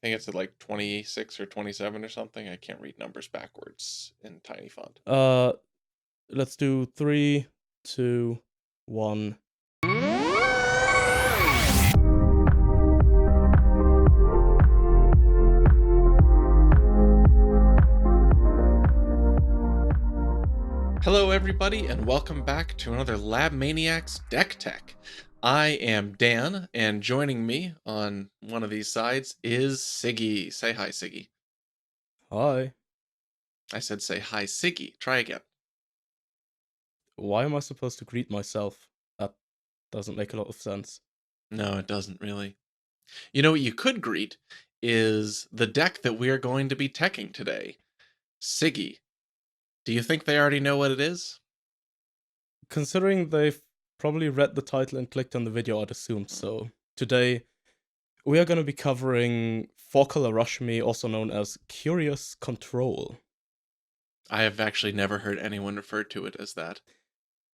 think it's at like 26 or 27 or something. I can't read numbers backwards in tiny font. Uh, let's do 3, 2, 1. Hello, everybody, and welcome back to another Lab Maniacs Deck Tech. I am Dan, and joining me on one of these sides is Sigi. Say hi, Sigi. Hi. I said say hi, Sigi. Try again. Why am I supposed to greet myself? That doesn't make a lot of sense. No, it doesn't really. You know what you could greet is the deck that we are going to be teching today. Sigi, do you think they already know what it is? Considering they've probably read the title and clicked on the video, I'd assume so. Today, we are going to be covering 4-color Rashmi, also known as Curious Control. I have actually never heard anyone refer to it as that.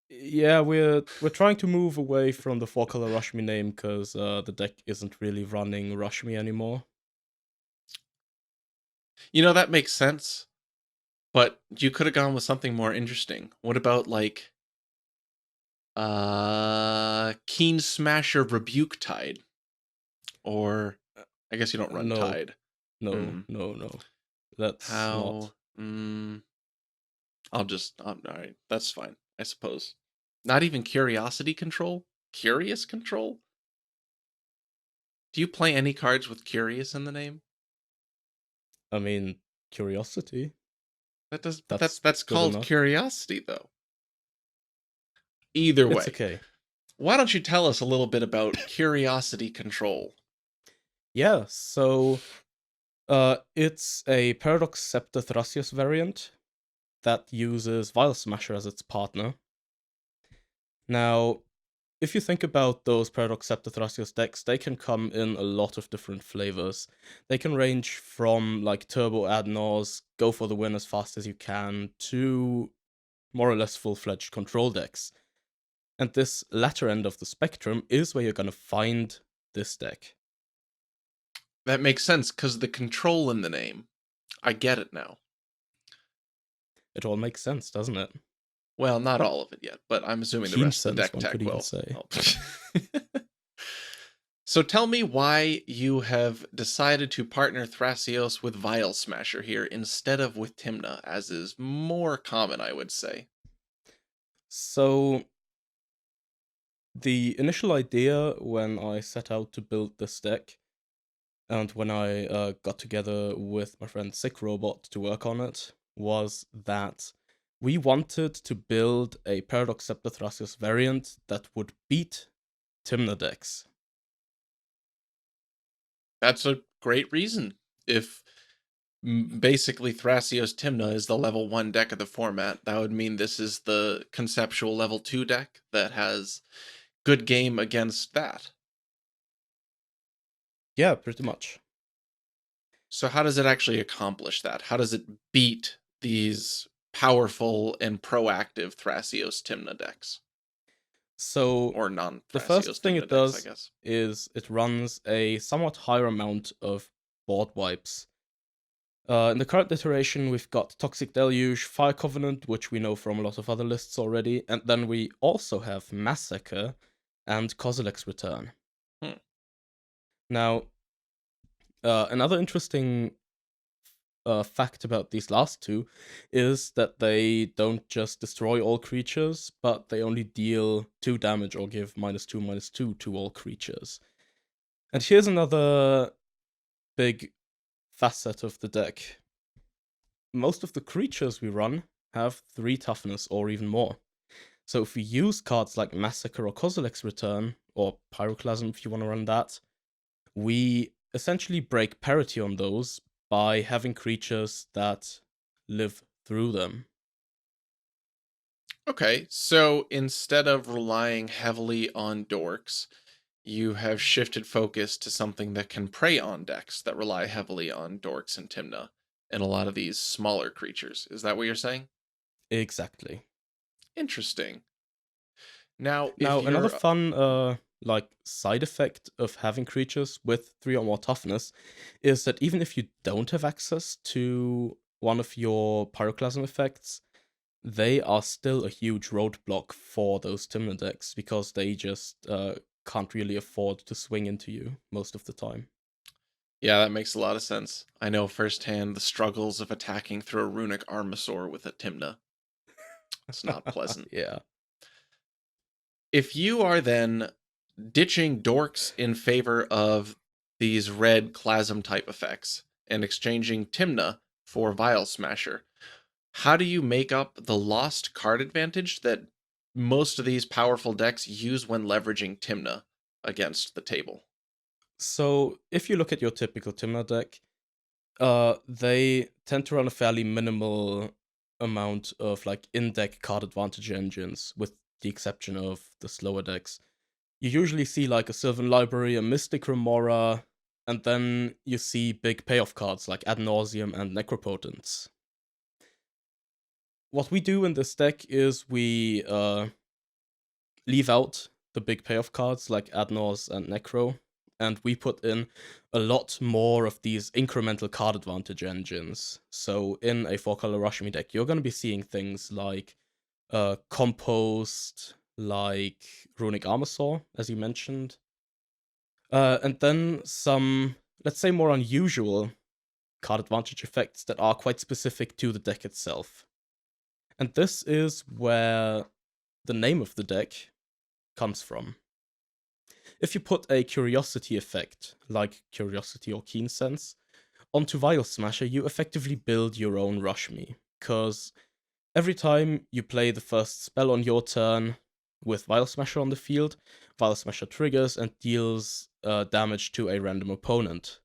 Yeah, we're trying to move away from the 4-color Rashmi name because the deck isn't really running Rashmi anymore. You know, that makes sense, but you could have gone with something more interesting. What about, like, Keen Smasher Rebuke Tide? Or, I guess you don't run No, Tide. no. That's How? not. Alright, that's fine, I suppose. Not even Curiosity Control? Curious Control? Do you play any cards with Curious in the name? I mean, Curiosity. That's That's good called enough. Curiosity, though. Either It's way, okay. why don't you tell us a little bit about Curiosity Control? Yeah, so it's a Paradox Scepter Thrasios variant that uses Vial Smasher as its partner. Now, if you think about those Paradox Scepter Thrasios decks, they can come in a lot of different flavors. They can range from like turbo ad-nors, go for the win as fast as you can, to more or less full-fledged control decks. And this latter end of the spectrum is where you're gonna find this deck. That makes sense, because the control in the name. I get it now. It all makes sense, doesn't it? Well, not all of it yet, but I'm assuming the Keen rest of the sense, deck one could tech even will. say. Oh. So tell me why you have decided to partner Thrasios with Vial Smasher here instead of with Tymna, as is more common, I would say. So, the initial idea when I set out to build this deck, and when I got together with my friend Sick Robot to work on it, was that we wanted to build a Paradox Scepter Thrasios variant that would beat Tymna decks. That's a great reason. If basically Thrasios Tymna is the level 1 deck of the format, that would mean this is the conceptual level 2 deck that has good game against that. Yeah, pretty much. So how does it actually accomplish that? How does it beat these powerful and proactive Thrasios Tymna decks? So, Or the first non-Thrasios thing Tymna it decks, I does guess. is it runs a somewhat higher amount of board wipes. In the current iteration, we've got Toxic Deluge, Fire Covenant, which we know from a lot of other lists already, and then we also have Massacre and Kozilek's Return. Hmm. Now, another interesting fact about these last two is that they don't just destroy all creatures, but they only deal 2 damage or give -2/-2 to all creatures. And here's another big facet of the deck. Most of the creatures we run have 3 toughness or even more. So if we use cards like Massacre or Kozilek's Return, or Pyroclasm if you want to run that, we essentially break parity on those by having creatures that live through them. Okay, so instead of relying heavily on dorks, you have shifted focus to something that can prey on decks that rely heavily on dorks and Tymna and a lot of these smaller creatures. Is that what you're saying? Exactly. Interesting. Now, if Now, another you're... fun side effect of having creatures with 3 or more toughness is that even if you don't have access to one of your pyroclasm effects, they are still a huge roadblock for those Tymna decks because they just can't really afford to swing into you most of the time. Yeah, that makes a lot of sense. I know firsthand the struggles of attacking through a runic Armasaur with a Tymna. It's not pleasant. Yeah. If you are then ditching dorks in favor of these red Clasm type effects and exchanging Tymna for Vile Smasher, how do you make up the lost card advantage that most of these powerful decks use when leveraging Tymna against the table? So if you look at your typical Tymna deck, they tend to run a fairly minimal amount of in-deck card advantage engines, with the exception of the slower decks. You usually see a Sylvan Library, a Mystic Remora, and then you see big payoff cards like Ad Nauseam and Necropotence. What we do in this deck is we leave out the big payoff cards like Ad Naus and Necro, and we put in a lot more of these incremental card advantage engines. So in a 4-color Rashmi deck, you're going to be seeing things like Compost, like Runic Armasaur, as you mentioned, and then some, let's say, more unusual card advantage effects that are quite specific to the deck itself. And this is where the name of the deck comes from. If you put a curiosity effect, like Curiosity or Keen Sense, onto Vile Smasher, you effectively build your own Rashmi. Because every time you play the first spell on your turn with Vile Smasher on the field, Vile Smasher triggers and deals damage to a random opponent.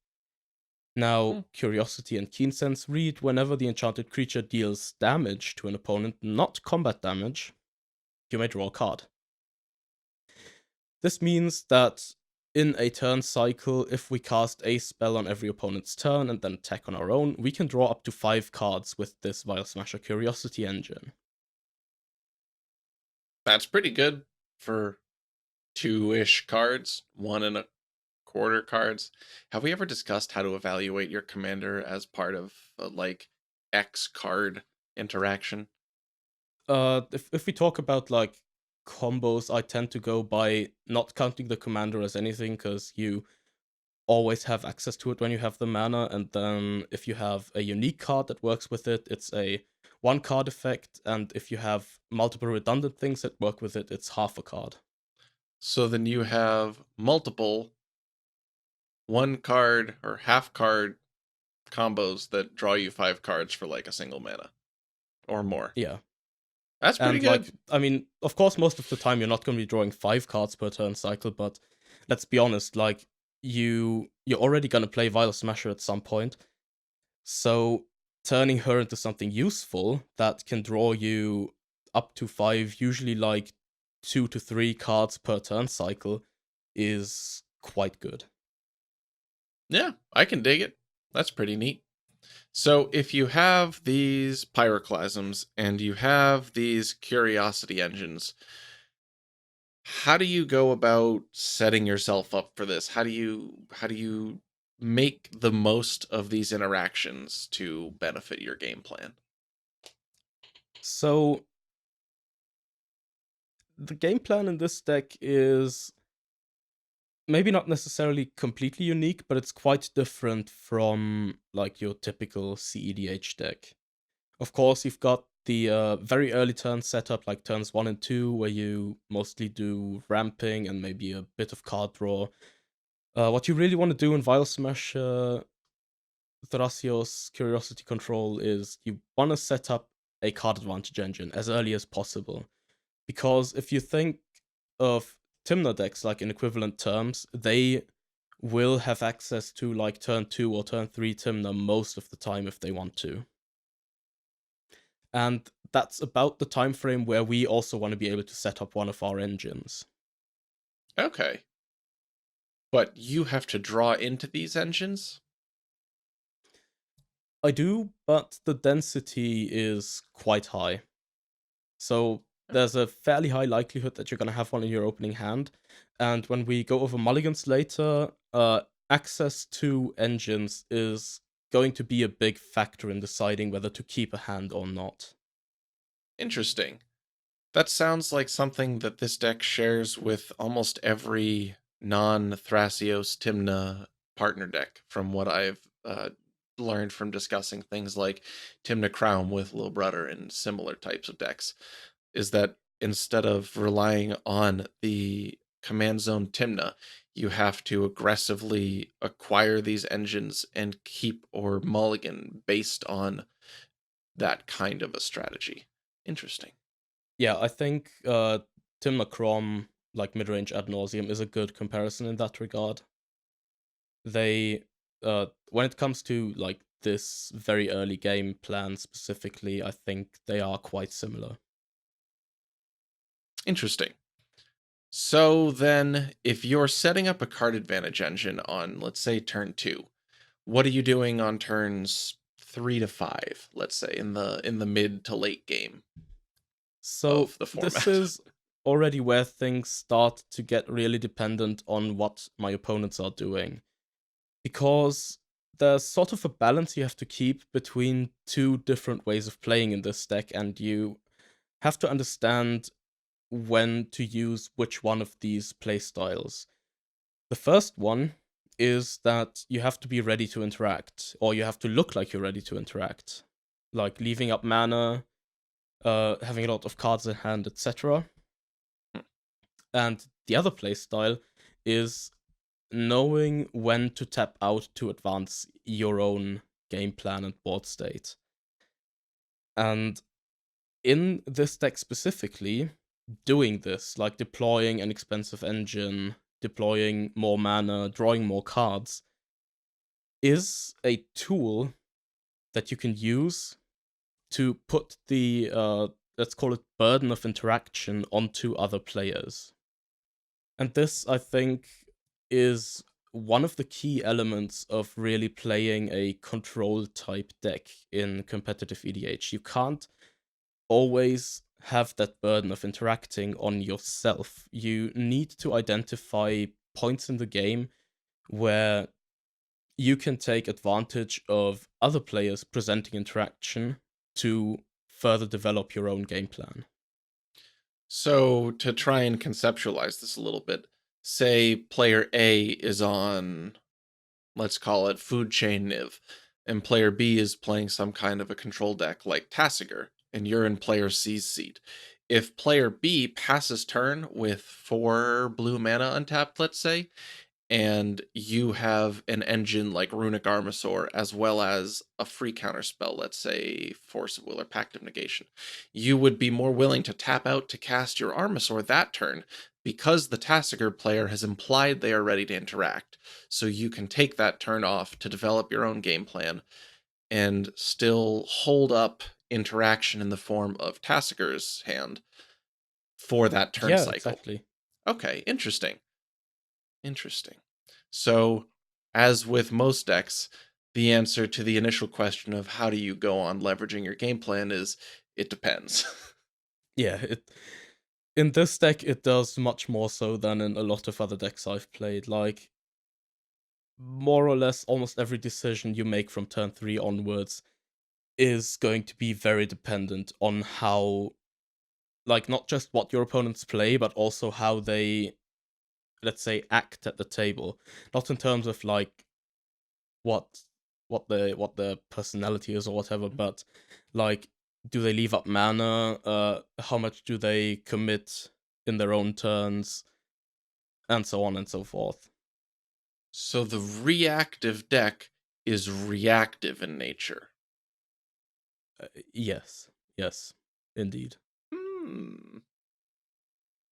Now, Hmm. Curiosity and Keen Sense read whenever the enchanted creature deals damage to an opponent, not combat damage, you may draw a card. This means that in a turn cycle, if we cast a spell on every opponent's turn and then attack on our own, we can draw up to 5 cards with this Vile Smasher Curiosity engine. That's pretty good for 2-ish cards, 1.25 cards. Have we ever discussed how to evaluate your commander as part of X card interaction? If we talk about combos, I tend to go by not counting the commander as anything because you always have access to it when you have the mana, and then if you have a unique card that works with it, it's a 1 card effect, and if you have multiple redundant things that work with it, it's half a card. So then you have multiple 1 card or half card combos that draw you 5 cards for a single mana or more. Yeah. That's pretty And good. I mean, of course, most of the time you're not going to be drawing 5 cards per turn cycle, but let's be honest, you're already going to play Vile Smasher at some point, so turning her into something useful that can draw you up to 5, usually 2 to 3 cards per turn cycle, is quite good. Yeah, I can dig it. That's pretty neat. So if you have these pyroclasms and you have these curiosity engines, how do you go about setting yourself up for this? How do you make the most of these interactions to benefit your game plan? So the game plan in this deck is maybe not necessarily completely unique, but it's quite different from your typical cEDH deck. Of course, you've got the very early turn setup, like turns 1 and 2, where you mostly do ramping and maybe a bit of card draw. What you really want to do in Vile Smash Thrasios Curiosity Control is you want to set up a card advantage engine as early as possible. Because if you think of Tymna decks in equivalent terms, they will have access to turn 2 or turn 3 Tymna most of the time if they want to. And that's about the time frame where we also want to be able to set up one of our engines. Okay. But you have to draw into these engines? I do, but the density is quite high. So there's a fairly high likelihood that you're gonna have one in your opening hand. And when we go over mulligans later, access to engines is going to be a big factor in deciding whether to keep a hand or not. Interesting. That sounds like something that this deck shares with almost every non-Thrasios Tymna partner deck, from what I've learned from discussing things like Tymna Crown with Lil Brother and similar types of decks, is that instead of relying on the command zone Tymna, you have to aggressively acquire these engines and keep or mulligan based on that kind of a strategy. Interesting. Yeah, I think Tim McCrom, like mid-range ad nauseum, is a good comparison in that regard. They, when it comes to like this very early game plan specifically, I think they are quite similar. Interesting. So then, if you're setting up a card advantage engine on, let's say, turn 2, what are you doing on turns 3 to 5, let's say, in the mid to late game So of the this format? is already where things start to get really dependent on what my opponents are doing. Because there's sort of a balance you have to keep between two different ways of playing in this deck, and you have to understand when to use which one of these playstyles. The first one is that you have to be ready to interact, or you have to look like you're ready to interact, like leaving up mana, having a lot of cards in hand, etc. And the other playstyle is knowing when to tap out to advance your own game plan and board state. And in this deck specifically, doing this, like deploying an expensive engine, deploying more mana, drawing more cards, is a tool that you can use to put the, let's call it, burden of interaction onto other players. And this, I think, is one of the key elements of really playing a control type deck in competitive EDH. You can't always have that burden of interacting on yourself. You need to identify points in the game where you can take advantage of other players presenting interaction to further develop your own game plan. So, to try and conceptualize this a little bit, say player A is on, let's call it Food Chain Niv, and player B is playing some kind of a control deck like Tassiger, and you're in player C's seat. If player B passes turn with 4 blue mana untapped, let's say, and you have an engine like Runic Armasaur, as well as a free counter spell, let's say Force of Will or Pact of Negation, you would be more willing to tap out to cast your Armasaur that turn because the Tassiger player has implied they are ready to interact. So you can take that turn off to develop your own game plan and still hold up interaction in the form of Tassiger's hand for that turn Yeah, cycle. exactly. Okay, interesting. Interesting. So, as with most decks, the answer to the initial question of how do you go on leveraging your game plan is it depends. Yeah, in this deck it does much more so than in a lot of other decks I've played. Like more or less almost every decision you make from turn 3 onwards is going to be very dependent on how, like, not just what your opponents play, but also how they, let's say, act at the table. Not in terms of like what what their personality is or whatever, but like, do they leave up mana? How much do they commit in their own turns, and so on and so forth. So the reactive deck is reactive in nature. Yes, yes, indeed. Hmm,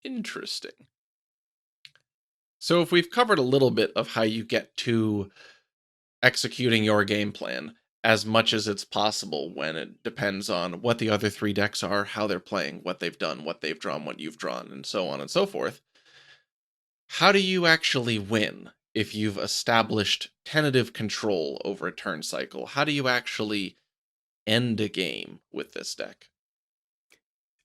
interesting. So if we've covered a little bit of how you get to executing your game plan as much as it's possible when it depends on what the other 3 decks are, how they're playing, what they've done, what they've drawn, what you've drawn, and so on and so forth. How do you actually win if you've established tentative control over a turn cycle? How do you actually end a game with this deck?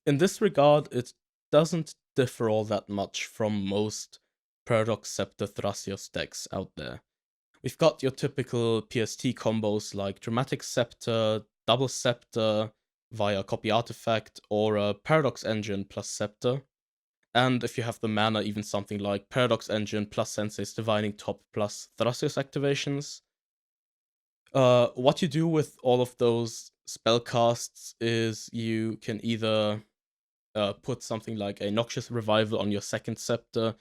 In this regard, it doesn't differ all that much from most Paradox Scepter Thrasios decks out there. We've got your typical PST combos like Dramatic Scepter, Double Scepter via Copy Artifact, or a Paradox Engine plus Scepter. And if you have the mana, even something like Paradox Engine plus Sensei's Divining Top plus Thrasios activations. What you do with all of those spellcasts is you can either put something like a Noxious Revival on your second scepter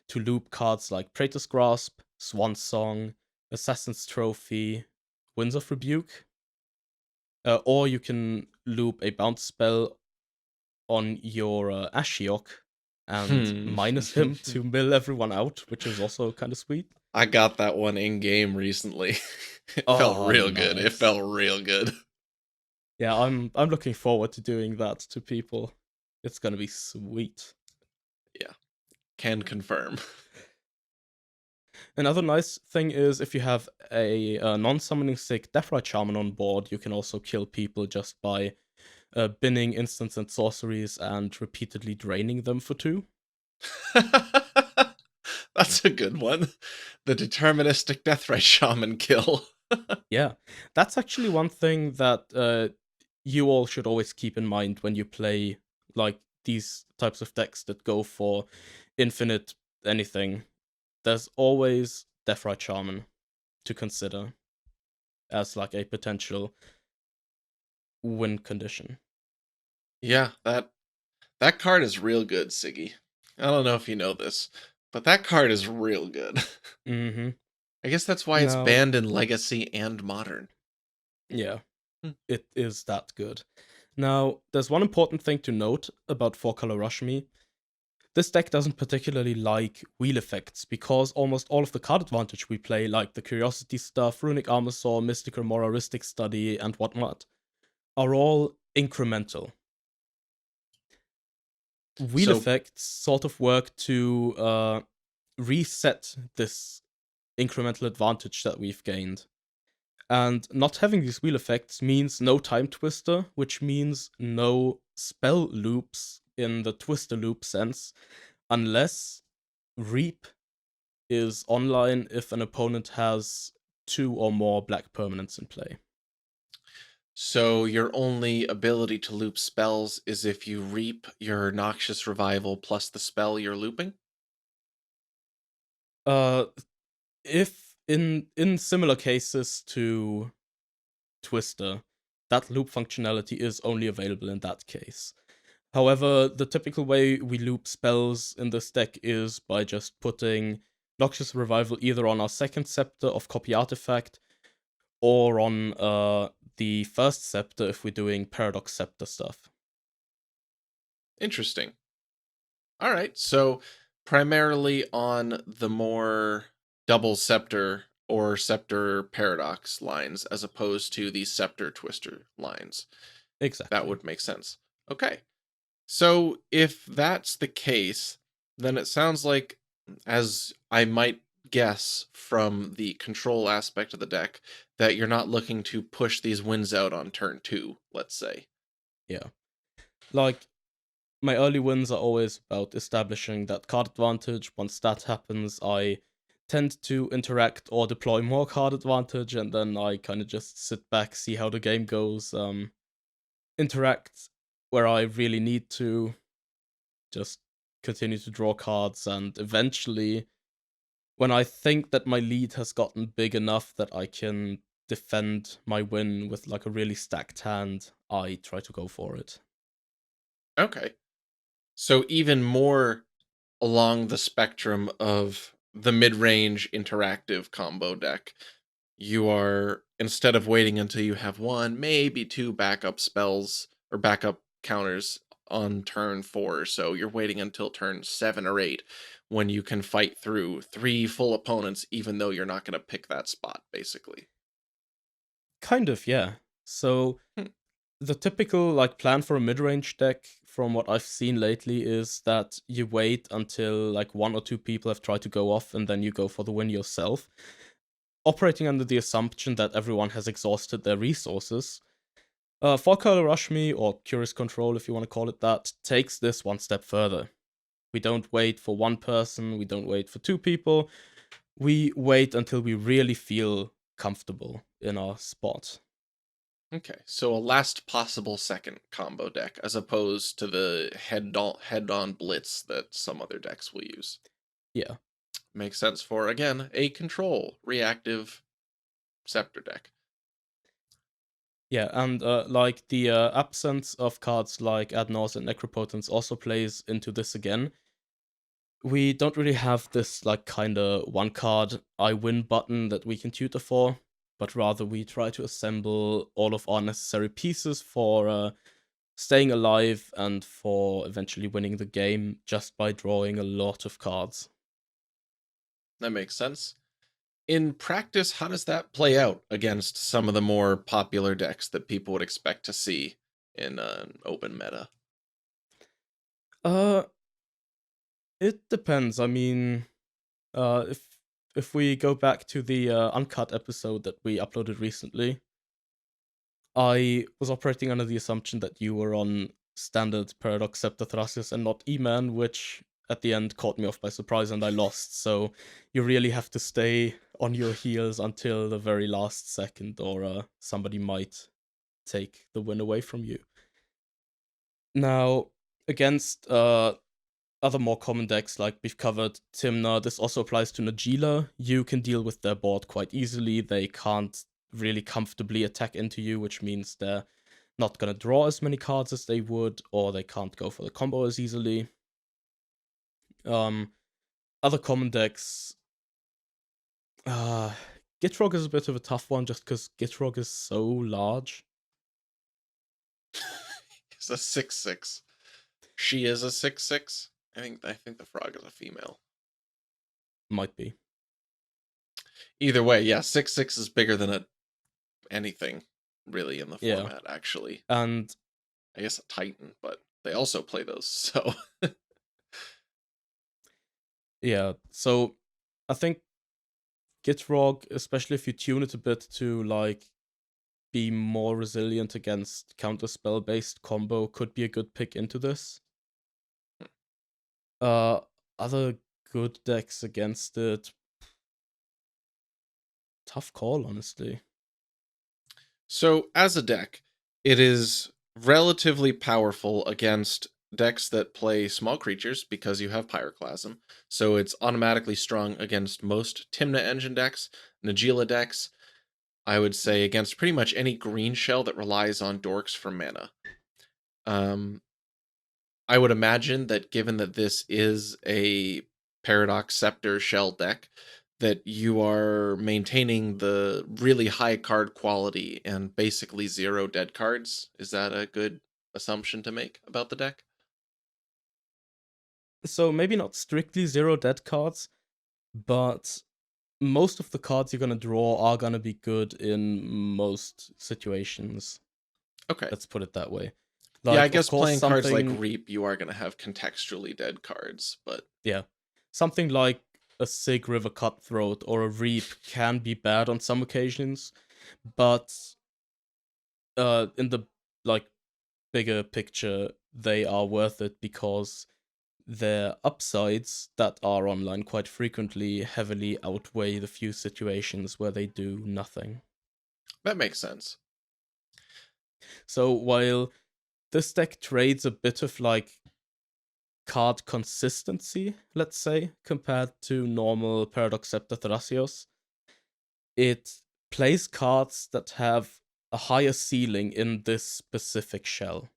to loop cards like Praetor's Grasp, Swan Song, Assassin's Trophy, Winds of Rebuke. Or you can loop a bounce spell on your Ashiok and Hmm. minus him to mill everyone out, which is also kind of sweet. I got that one in game recently. It felt Oh, real good. It nice. felt real good. Yeah, I'm looking forward to doing that to people. It's gonna be sweet. Yeah, can confirm. Another nice thing is if you have a non-summoning sick Deathrite Shaman on board, you can also kill people just by binning instants and sorceries and repeatedly draining them for 2. That's a good one. The deterministic Deathrite Shaman kill. Yeah, that's actually one thing that you all should always keep in mind when you play like these types of decks that go for infinite anything. There's always Deathrite Shaman to consider as like a potential win condition. Yeah, that card is real good, Sigi. I don't know if you know this, but that card is real good. Mm-hmm. I guess that's why it's Now, banned in Legacy and Modern. yeah, Hmm. it is that good. Now, there's one important thing to note about 4-color Rashmi. This deck doesn't particularly like wheel effects because almost all of the card advantage we play, like the Curiosity stuff, Runic Armor Saw, Mystical Moralistic Study, and whatnot, are all incremental. Wheel So, effects sort of work to reset this incremental advantage that we've gained. And not having these wheel effects means no Time Twister, which means no spell loops in the Twister loop sense, unless Reap is online if an opponent has 2 or more black permanents in play. so your only ability to loop spells is if you reap your Noxious Revival plus the spell you're looping? Uh, if in similar cases to Twister, that loop functionality is only available in that case. However, the typical way we loop spells in this deck is by just putting Noxious Revival either on our second scepter of Copy Artifact or on the first scepter if we're doing Paradox Scepter stuff. Interesting. All right. So primarily on the more double scepter or scepter paradox lines as opposed to the scepter twister lines. That Exactly. would make sense. Okay. So if that's the case, then it sounds like, as I might guess from the control aspect of the deck, that you're not looking to push these wins out on turn 2, let's say. Yeah. Like, my early wins are always about establishing that card advantage. Once that happens, I tend to interact or deploy more card advantage, and then I kind of just sit back, see how the game goes, interact where I really need to, just continue to draw cards, and eventually, when I think that my lead has gotten big enough that I can defend my win with like a really stacked hand, I try to go for it. Okay. So even more along the spectrum of the mid-range interactive combo deck, you are, instead of waiting until you have one, maybe two backup spells or backup counters on turn 4, so you're waiting until turn 7 or 8 when you can fight through 3 full opponents even though you're not going to pick that spot, basically. Kind of, yeah. So Hmm. the typical like plan for a mid-range deck from what I've seen lately is that you wait until like 1 or 2 people have tried to go off and then you go for the win yourself, operating under the assumption that everyone has exhausted their resources. Four-color Rashmi, or Curious Control if you want to call it that, takes this one step further. We don't wait for one person, we don't wait for two people, we wait until we really feel comfortable in our spot. Okay, so a last possible second combo deck, as opposed to the head-on blitz that some other decks will use. Yeah. Makes sense for, again, a control reactive scepter deck. Yeah, and like the absence of cards like Ad Nauseam and Necropotence also plays into this again. We don't really have this like kinda one card I win button that we can tutor for, but rather we try to assemble all of our necessary pieces for staying alive and for eventually winning the game just by drawing a lot of cards. That makes sense. In practice, how does that play out against some of the more popular decks that people would expect to see in an open meta? Uh, it depends. I mean, if we go back to the uncut episode that we uploaded recently, I was operating under the assumption that you were on standard Paradox Scepter Thrasios and not E-Man, which at the end caught me off by surprise and I lost. So you really have to stay on your heels until the very last second, or somebody might take the win away from you. Now, against other more common decks, like we've covered Tymna, this also applies to Najeela. You can deal with their board quite easily. They can't really comfortably attack into you, which means they're not gonna draw as many cards as they would, or they can't go for the combo as easily. Um, Other common decks, Gitrog is a bit of a tough one just because Gitrog is so large. It's a 6/6. She is a 6/6. I think the frog is a female. Might be. Either way, yeah, 6/6 is bigger than anything really in the Yeah. format. Actually, And I guess a Titan, but they also play those. So yeah, so I think Gitrog, especially if you tune it a bit to like be more resilient against counterspell based combo, could be a good pick into this. Uh Other good decks against it. Tough call, honestly. So, as a deck, it is relatively powerful against decks that play small creatures because you have Pyroclasm. So, it's automatically strong against most Tymna engine decks, Najeela decks. I would say against pretty much any green shell that relies on dorks for mana. Um, I would imagine that given that this is a Paradox Scepter shell deck, that you are maintaining the really high card quality and basically zero dead cards. Is that a good assumption to make about the deck? So maybe not strictly zero dead cards, but most of the cards you're gonna draw are gonna be good in most situations. Okay. Let's put it that way. Yeah, I Like, of guess course, playing cards like something, Reap, you are going to have contextually dead cards, but yeah, something like a Sig River Cutthroat or a Reap can be bad on some occasions, but in the like bigger picture, they are worth it because their upsides that are online quite frequently heavily outweigh the few situations where they do nothing. that makes sense. So while this deck trades a bit of like card consistency, let's say, compared to normal Paradox Scepter Thrasios, it plays cards that have a higher ceiling in this specific shell.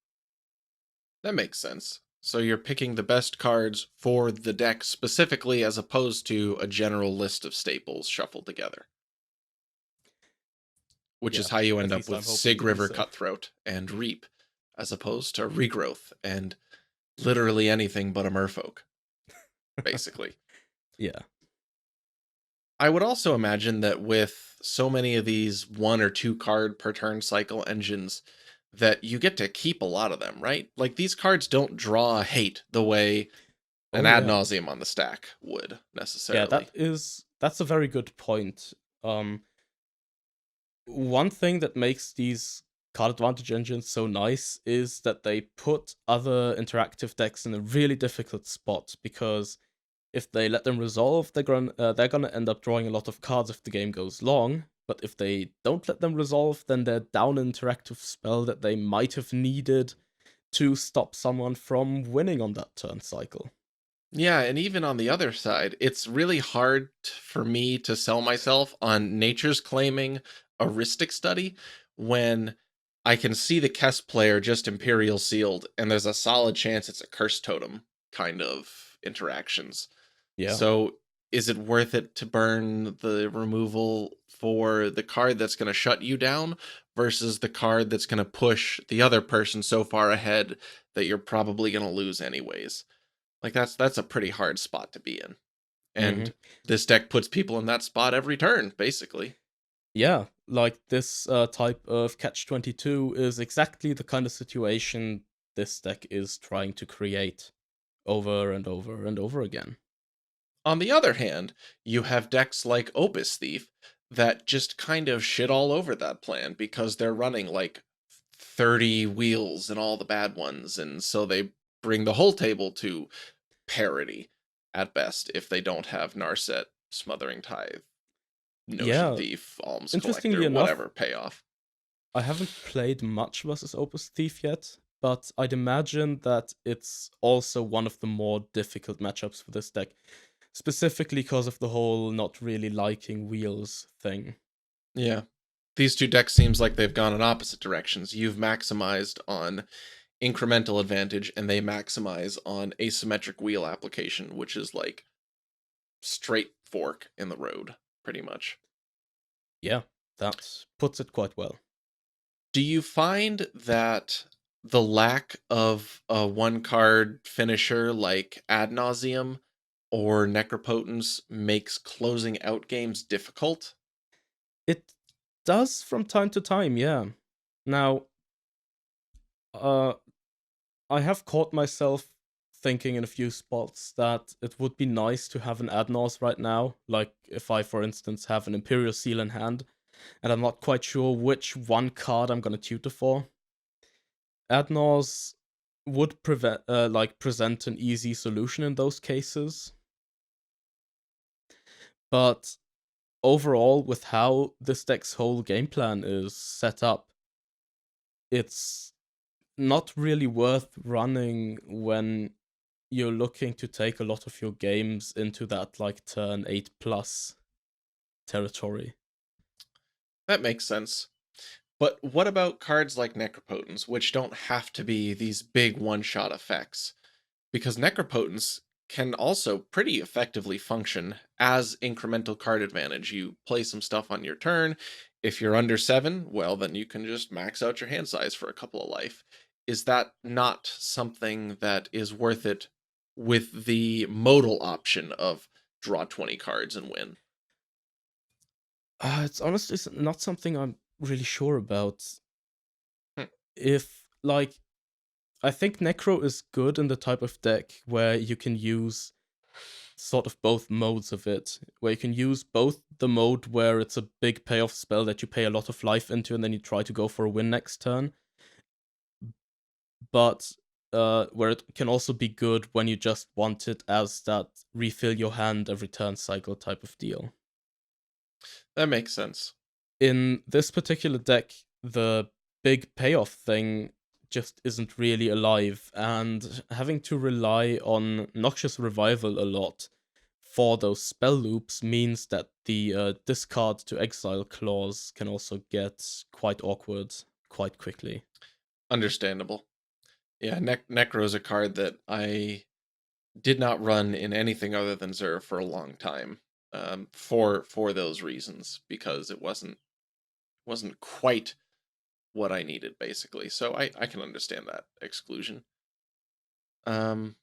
That makes sense. So you're picking the best cards for the deck specifically as opposed to a general list of staples shuffled together. Which Yeah, is how you end at up least with I'm hoping Sig to do River so. Cutthroat and Reap, as opposed to Regrowth and literally anything but a merfolk, basically. Yeah. I would also imagine that with so many of these one or two card per turn cycle engines, that you get to keep a lot of them, right? Like these cards don't draw hate the way an Oh ad yeah. nauseum on the stack would Yeah, necessarily. that's a very good point. One thing that makes these card advantage engine so nice is that they put other interactive decks in a really difficult spot, because if they let them resolve, they're gonna end up drawing a lot of cards if the game goes long. But if they don't let them resolve, then they're down an interactive spell that they might have needed to stop someone from winning on that turn cycle. Yeah, and even on the other side, it's really hard for me to sell myself on Nature's claiming a Rhystic Study when I can see the Kess player just Imperial Sealed, and there's a solid chance it's a Curse Totem kind of interactions. Yeah. So is it worth it to burn the removal for the card that's going to shut you down versus the card that's going to push the other person so far ahead that you're probably going to lose anyways? Like that's a pretty hard spot to be in. hmm And this deck puts people in that spot every turn, basically. Yeah, like this type of catch 22 is exactly the kind of situation this deck is trying to create over and over and over again. On the other hand, you have decks like Opus Thief that just kind of shit all over that plan because they're running like 30 wheels and all the bad ones, and so they bring the whole table to parity at best if they don't have Narset, Smothering Tithe, Notion Yeah, Thief, Alms interestingly Collector, enough, whatever payoff. I haven't played much versus Opus Thief yet, but I'd imagine that it's also one of the more difficult matchups for this deck, specifically because of the whole not really liking wheels thing. Yeah. These two decks seems like they've gone in opposite directions. You've maximized on incremental advantage and they maximize on asymmetric wheel application, which is like straight fork in the road, pretty much. Yeah, that puts it quite well. Do you find that the lack of a one card finisher like Ad Nauseum or Necropotence makes closing out games difficult? It does from time to time, yeah. Now, uh, I have caught myself thinking in a few spots that it would be nice to have an Adnos right now. Like, if I, for instance, have an Imperial Seal in hand, and I'm not quite sure which one card I'm gonna tutor for. Adnos would present an easy solution in those cases, but overall, with how this deck's whole game plan is set up, it's not really worth running when you're looking to take a lot of your games into that like turn 8 plus territory. That makes sense. But what about cards like Necropotence, which don't have to be these big one-shot effects? Because Necropotence can also pretty effectively function as incremental card advantage. You play some stuff on your turn. If you're under 7, well, then you can just max out your hand size for a couple of life. Is that not something that is worth it with the modal option of draw 20 cards and win? It's honestly not something I'm really sure about. Hmm. If, like, I think Necro is good in the type of deck where you can use sort of both modes of it, where you can use both the mode where it's a big payoff spell that you pay a lot of life into and then you try to go for a win next turn, but where it can also be good when you just want it as that refill your hand every turn cycle type of deal. That makes sense. In this particular deck, the big payoff thing just isn't really alive, and having to rely on Noxious Revival a lot for those spell loops means that the discard to exile clause can also get quite awkward quite quickly. Understandable. Yeah, Necro is a card that I did not run in anything other than Zer for a long time. For those reasons, because it wasn't quite what I needed, basically. So I can understand that exclusion. Um,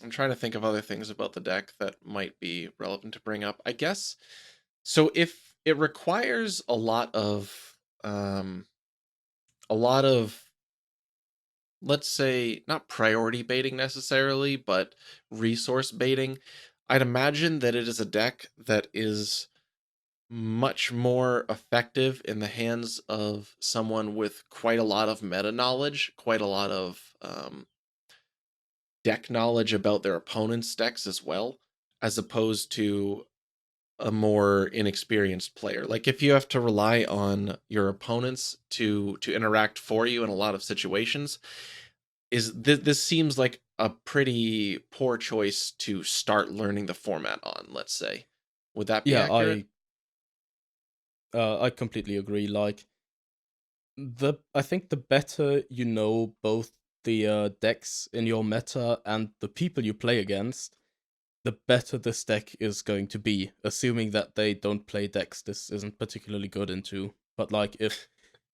I'm trying to think of other things about the deck that might be relevant to bring up. I guess so. If it requires a lot of, let's say, not priority baiting necessarily, but resource baiting, I'd imagine that it is a deck that is much more effective in the hands of someone with quite a lot of meta knowledge, quite a lot of deck knowledge about their opponent's decks as well, as opposed to a more inexperienced player. Like if you have to rely on your opponents to interact for you in a lot of situations, this seems like a pretty poor choice to start learning the format on, let's say. Would that be Yeah, accurate? I completely agree. Like I think the better you know both the decks in your meta and the people you play against, the better this deck is going to be, assuming that they don't play decks this isn't particularly good into. But like if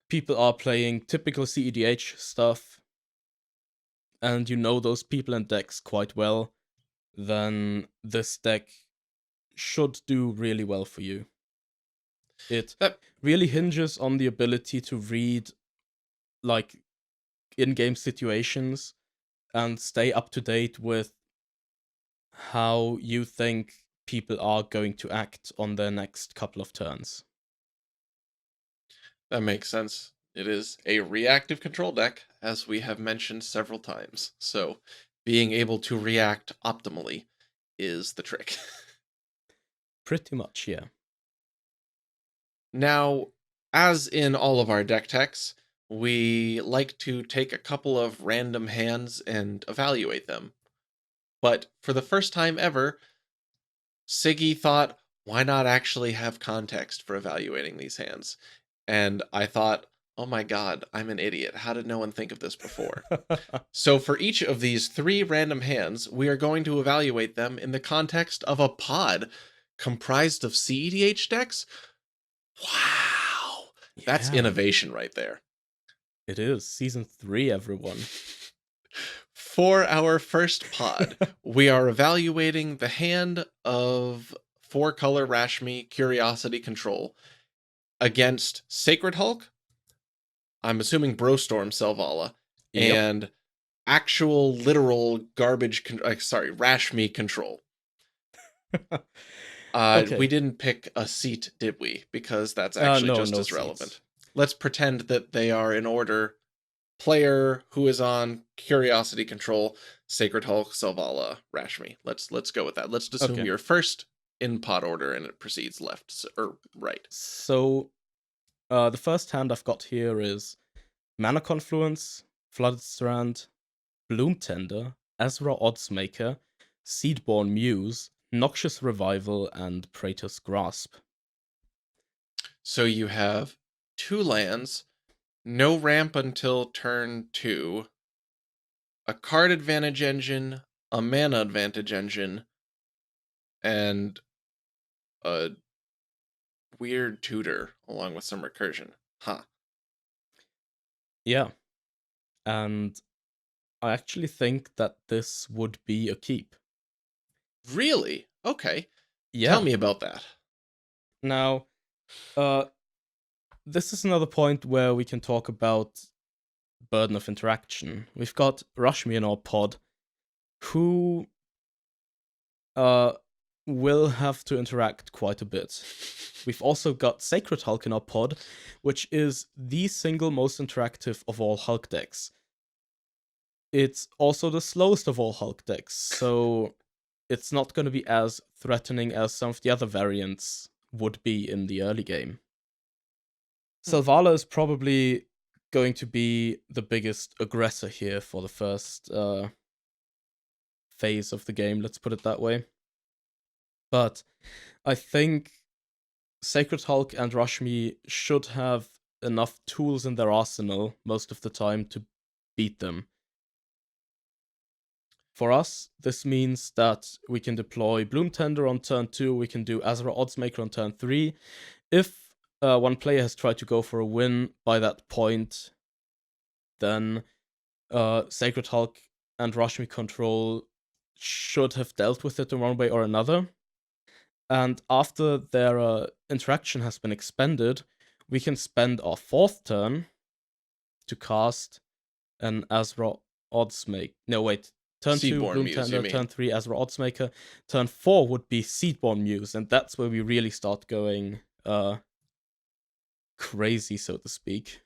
people are playing typical cEDH stuff and you know those people and decks quite well, then this deck should do really well for you. It That really hinges on the ability to read like in-game situations and stay up to date with how you think people are going to act on their next couple of turns. that makes sense. It is a reactive control deck, as we have mentioned several times. So being able to react optimally is the trick. Pretty much, yeah. Now, as in all of our deck techs, we like to take a couple of random hands and evaluate them. But for the first time ever, Sigi thought, why not actually have context for evaluating these hands? And I thought, oh my god, I'm an idiot. How did no one think of this before? So for each of these three random hands, we are going to evaluate them in the context of a pod comprised of cEDH decks. Wow! That's Yeah, innovation right there. it is. Season 3, everyone. For our first pod, we are evaluating the hand of 4-color Rashmi Curiosity Control against Sacred Hulk, I'm assuming Brostorm Selvala, Yep. and actual literal garbage, Rashmi Control. We Okay. didn't pick a seat, did we? Because that's actually No, just no as seats. relevant. Let's pretend that they are in order. Player who is on Curiosity Control, Sacred Hulk, Selvala, Rashmi. Let's go with that. Let's assume Okay. you're first in pot order and it proceeds left or right. So, the first hand I've got here is Mana Confluence, Flooded Strand, Bloom Tender, Ezra Oddsmaker, Seedborn Muse, Noxious Revival, and Praetor's Grasp. So you have 2 lands, no ramp until turn 2, a card advantage engine, a mana advantage engine, and a weird tutor along with some recursion. Huh. Yeah, and I actually think that this would be a keep. Really? Okay. Tell Yeah. me about that. Now, uh, this is another point where we can talk about burden of interaction. We've got Rashmi in our pod, who uh will have to interact quite a bit. We've also got Sacred Hulk in our pod, which is the single most interactive of all Hulk decks. It's also the slowest of all Hulk decks, so it's not going to be as threatening as some of the other variants would be in the early game. Hmm. Selvala is probably going to be the biggest aggressor here for the first phase of the game, let's put it that way. But I think Sacred Hulk and Rashmi should have enough tools in their arsenal most of the time to beat them. For us, this means that we can deploy Bloom Tender on turn 2, we can do Azra Oddsmaker on turn 3. If one player has tried to go for a win by that point, then Sacred Hulk and Rashmi Control should have dealt with it in one way or another. And after their interaction has been expended, we can spend our 4th turn to cast an Azra Oddsmaker. No, wait. Turn 2, Seedborn Bloom Muse, you Tender. mean? Turn 3, Azra Oddsmaker. Turn 4 would be Seedborn Muse, and that's where we really start going uh crazy, so to speak,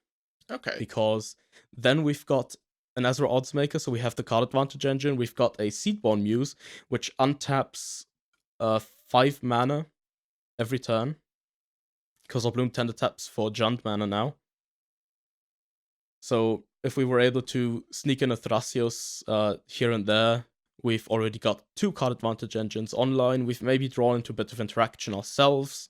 Okay. because then we've got an Ezra Oddsmaker, so we have the card advantage engine. We've got a Seedborn Muse, which untaps 5 mana every turn, because our Bloom Tender taps for Jund mana now. So if we were able to sneak in a Thrasios here and there, we've already got 2 card advantage engines online. We've maybe drawn into a bit of interaction ourselves.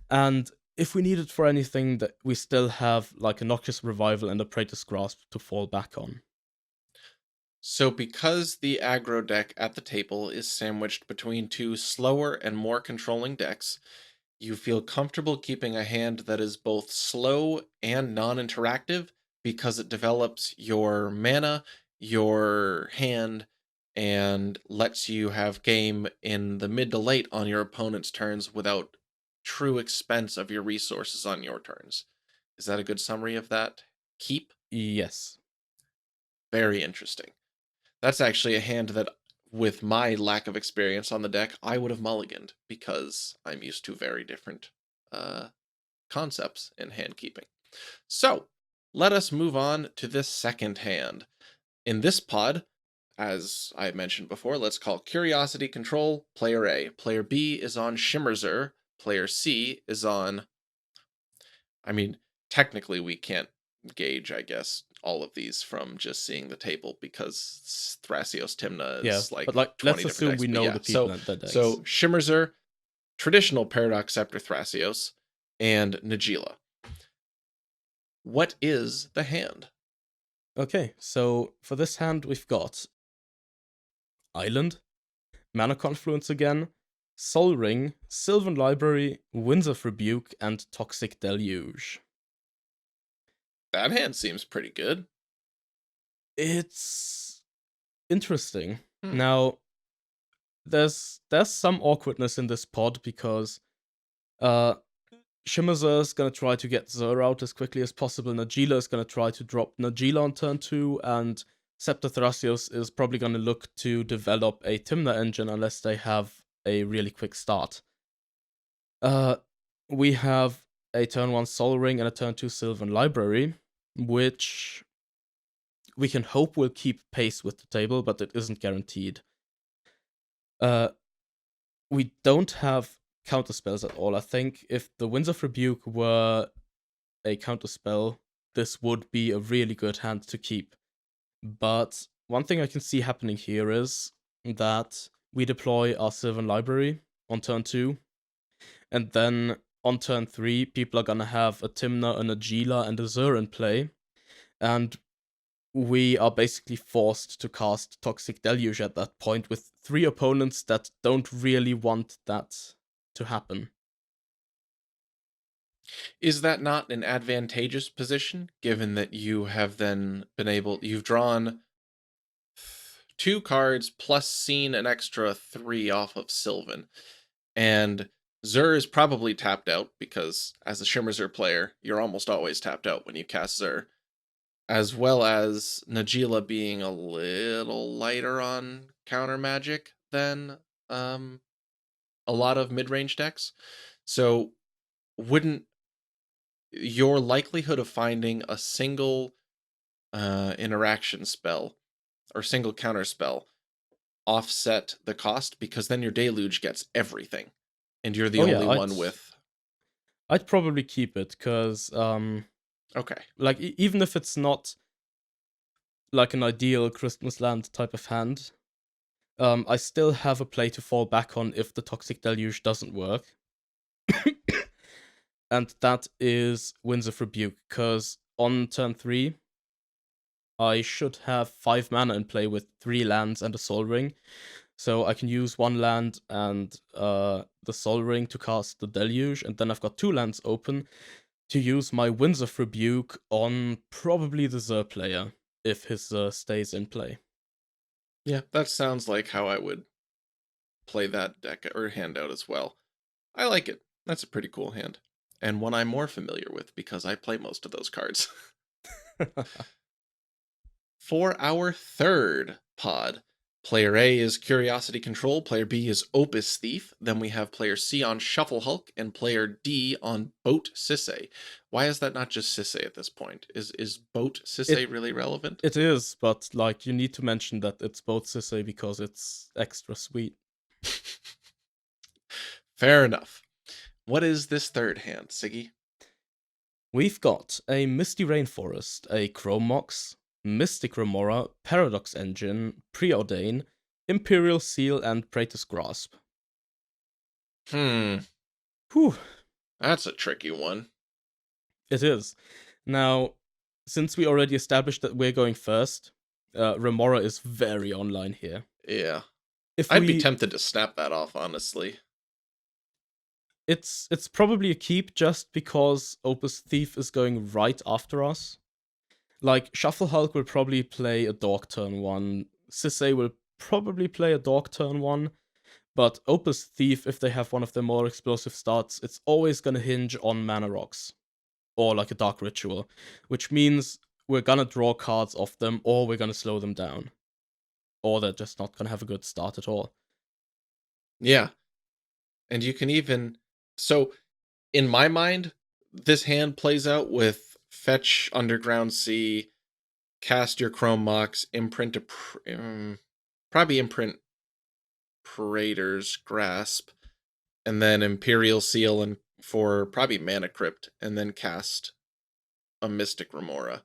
And if we need it for anything, that we still have like a Noxious Revival and a Praetor's Grasp to fall back on. So, because the aggro deck at the table is sandwiched between two slower and more controlling decks, you feel comfortable keeping a hand that is both slow and non interactive because it develops your mana, your hand, and lets you have game in the mid to late on your opponent's turns without true expense of your resources on your turns. Is that a good summary of that? Keep? Yes. Very interesting. That's actually a hand that, with my lack of experience on the deck, I would have mulliganed because I'm used to very different concepts in hand keeping. So, let us move on to this second hand. In this pod, as I mentioned before, let's call Curiosity Control Player A. Player B is on Shimmerzer. Player C is on. I mean, technically, we can't gauge, I guess, all of these from just seeing the table because Thrasios Timna Yeah. is But like like, 20 let's different assume decks. we But know yeah, the people so and their decks. so Shimmerzer, traditional Paradox Scepter Thrasios, and Najeela. What is the hand? Okay, so for this hand, we've got Island, Mana Confluence again, Sol Ring, Sylvan Library, Winds of Rebuke, and Toxic Deluge. That hand seems pretty good. It's interesting. Hmm. Now, there's some awkwardness in this pod because uh Shimmerzer is gonna try to get Zer out as quickly as possible. Najeela is gonna try to drop Najeela on turn 2, and Scepter Thrasios is probably gonna look to develop a Tymna engine unless they have a really quick start. Uh, we have a turn 1 Sol Ring and a turn 2 Sylvan Library, which we can hope will keep pace with the table, but it isn't guaranteed. We don't have counterspells at all. I think if the Winds of Rebuke were a counterspell, this would be a really good hand to keep. But one thing I can see happening here is that we deploy our Sylvan Library on turn 2, and then on turn 3, people are gonna have a Tymna, a Najeela, and a Zur in play, and we are basically forced to cast Toxic Deluge at that point with 3 opponents that don't really want that to happen. Is that not an advantageous position, given that you have then been able, you've drawn 2 cards plus seen an extra 3 off of Sylvan, and Zur is probably tapped out because as a Shimmerzer player, you're almost always tapped out when you cast Zur, as well as Najeela being a little lighter on counter magic than a lot of mid-range decks. So wouldn't your likelihood of finding a single interaction spell or single counter spell offset the cost, because then your deluge gets everything and you're the Oh yeah, only one with. I'd probably keep it because Okay. like even if it's not like an ideal Christmas Land type of hand, I still have a play to fall back on if the Toxic Deluge doesn't work. And that is Winds of Rebuke, because on turn 3, I should have 5 mana in play with 3 lands and a Sol Ring. So I can use 1 land and the Sol Ring to cast the Deluge, and then I've got 2 lands open to use my Winds of Rebuke on probably the Zer player, if his stays in play. Yeah, that sounds like how I would play that deck or hand out as well. I like it. That's a pretty cool hand. And one I'm more familiar with because I play most of those cards. For our third pod, Player A is Curiosity Control, player B is Opus Thief, then we have player C on Shuffle Hulk, and player D on Boat Sisse. Why is that not just Sisse at this point? Is Boat Sisse really relevant? It is, but like you need to mention that it's both Sisse because it's extra sweet. Fair enough. What is this third hand, Siggy? We've got a Misty Rainforest, a Chrome Mox, Mystic Remora, Paradox Engine, Preordain, Imperial Seal, and Praetor's Grasp. Whew, that's a tricky one. It is. Now, since we already established that we're going first, Remora is very online here. Yeah. If I'd be tempted to snap that off, honestly. It's probably a keep just because Opus Thief is going right after us. Like, Shuffle Hulk will probably play a Dog turn 1, Sisse will probably play a Dog turn 1, but Opus Thief, if they have one of their more explosive starts, it's always gonna hinge on Mana Rocks. Or like a Dark Ritual, which means we're gonna draw cards off them, or we're gonna slow them down. Or they're just not gonna have a good start at all. Yeah. And you can even... So, in my mind, this hand plays out with fetch Underground Sea, cast your Chrome Mox, imprint probably imprint Praetor's Grasp, and then Imperial Seal and for probably Mana Crypt, and then cast a Mystic Remora.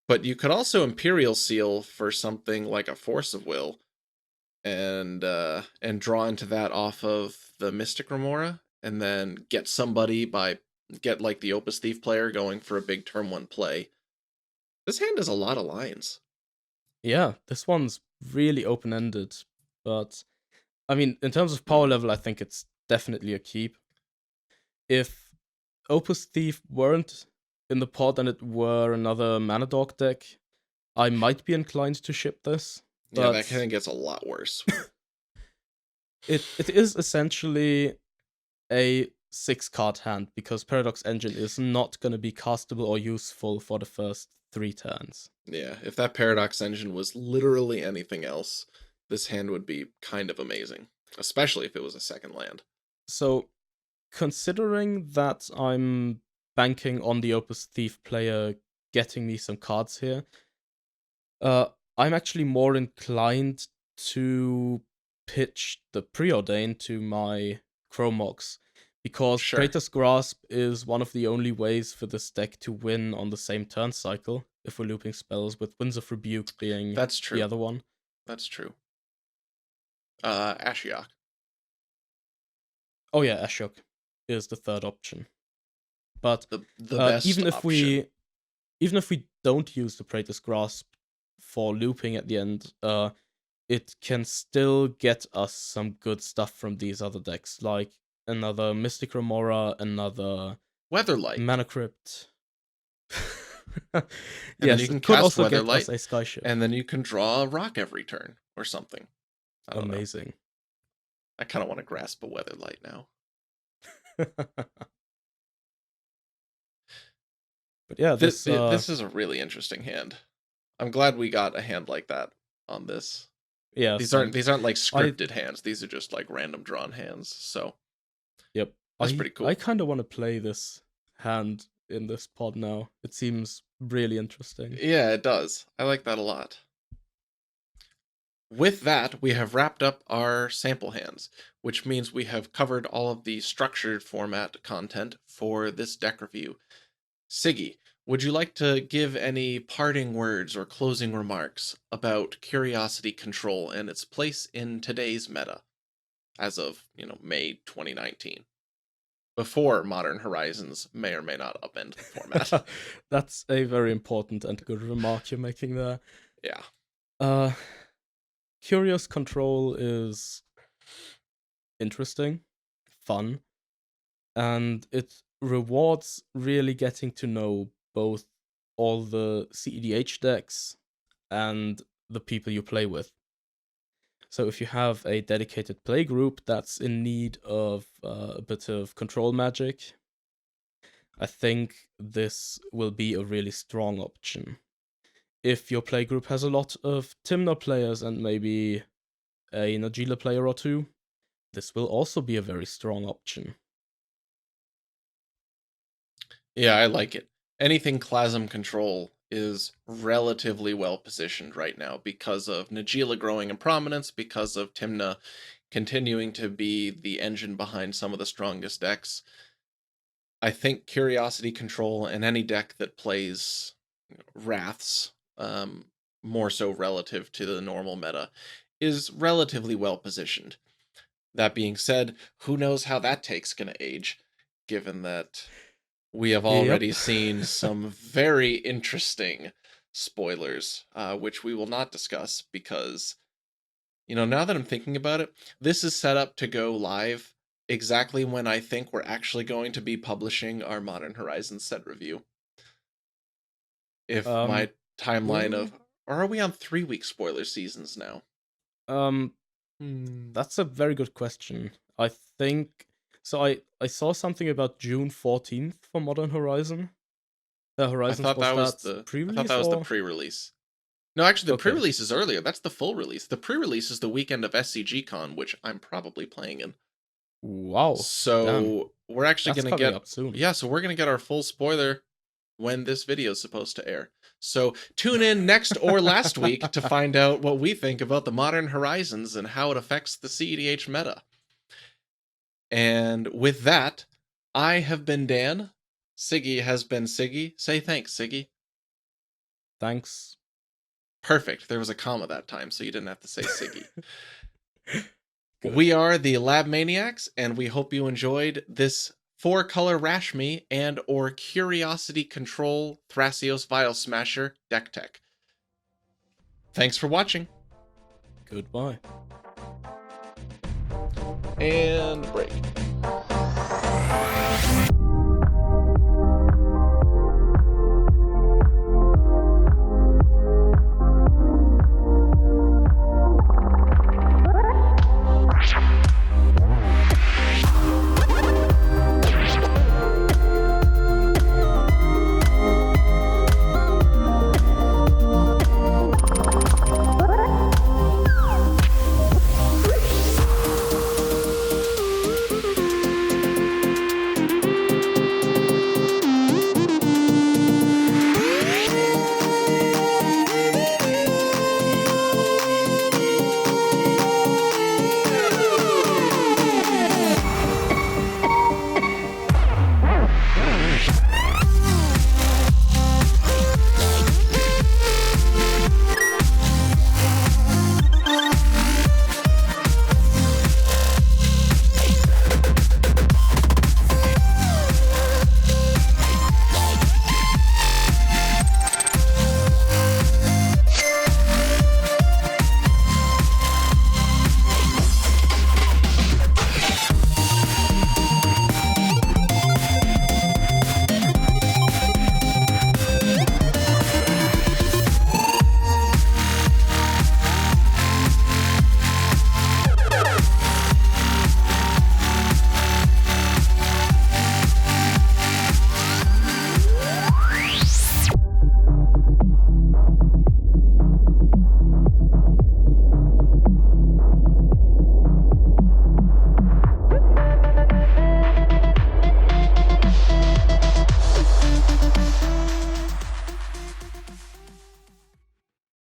But you could also Imperial Seal for something like a Force of Will, and draw into that off of the Mystic Remora, and then get like the Opus Thief player going for a big turn 1 play. This hand has a lot of lines. Yeah, this one's really open-ended, but I mean, in terms of power level, I think it's definitely a keep. If Opus Thief weren't in the pod and it were another Mana Dog deck, I might be inclined to ship this. Yeah, But that hand gets a lot worse. it is essentially a 6-card hand because Paradox Engine is not going to be castable or useful for the first 3 turns. Yeah, if that Paradox Engine was literally anything else, this hand would be kind of amazing, especially if it was a second land. So, considering that I'm banking on the Opus Thief player getting me some cards here, I'm actually more inclined to pitch the Preordain to my Chromox, because Sure. Praetor's Grasp is one of the only ways for this deck to win on the same turn cycle, if we're looping spells, with Winds of Rebuke being That's true. the other one. That's true. Ashiok. Oh yeah, Ashok is the third option. But The best even if option. even if we don't use the Praetor's Grasp for looping at the end, it can still get us some good stuff from these other decks, like another Mystic Remora, another Weatherlight. Mana Crypt. And yes, then you can it could cast also get Weatherlight, us a Skyship. and then you can draw a rock every turn or something. I don't Amazing. know. I kind of want to grasp a Weatherlight now. But yeah, this is a really interesting hand. I'm glad we got a hand like that on this. Yeah, these aren't like scripted hands. These are just like random drawn hands. So yep, that's pretty cool. I kind of want to play this hand in this pod now. It seems really interesting. Yeah, it does. I like that a lot. With that, we have wrapped up our sample hands, which means we have covered all of the structured format content for this deck review. Siggy, would you like to give any parting words or closing remarks about Curiosity Control and its place in today's meta as of, May 2019? Before Modern Horizons may or may not upend the format. That's a very important and good remark you're making there. Yeah. Curious Control is interesting, fun, and it rewards really getting to know both all the cEDH decks and the people you play with. So if you have a dedicated play group that's in need of a bit of control magic, I think this will be a really strong option. if your playgroup has a lot of Tymna players and maybe a Najeela player or two, this will also be a very strong option. Yeah, I like it. Anything Clasm control is relatively well positioned right now because of Najeela growing in prominence, because of Tymna continuing to be the engine behind some of the strongest decks. I think Curiosity Control and any deck that plays Wraths, more so relative to the normal meta, is relatively well positioned. That being said, who knows how that take's going to age, given that we have Yep. already seen some very interesting spoilers, which we will not discuss because, now that I'm thinking about it, this is set up to go live exactly when I think we're actually going to be publishing our Modern Horizons set review. If my timeline Will of, or are we on 3-week spoiler seasons now? we? Hmm. That's a very good question. I think so. I saw something about June 14th for Modern Horizon. I Horizons, thought was that was that the I thought pre-release that was the or pre-release. No, actually, the okay? pre-release is earlier. That's the full release. The pre-release is the weekend of SCG Con, which I'm probably playing in. Wow, damn, So we're actually that's gonna coming get, up soon. yeah. So we're gonna get our full spoiler when this video is supposed to air. So tune in next or last week to find out what we think about the Modern Horizons and how it affects the cEDH meta. And with that, I have been Dan. Sigi has been Sigi. Say thanks, Sigi. Thanks. Perfect. There was a comma that time, so you didn't have to say Sigi. Good. We are the Lab Maniacs, and we hope you enjoyed this 4-color Rashmi and or Curiosity Control Thrasios Vial Smasher deck tech. Thanks for watching. Goodbye. And break.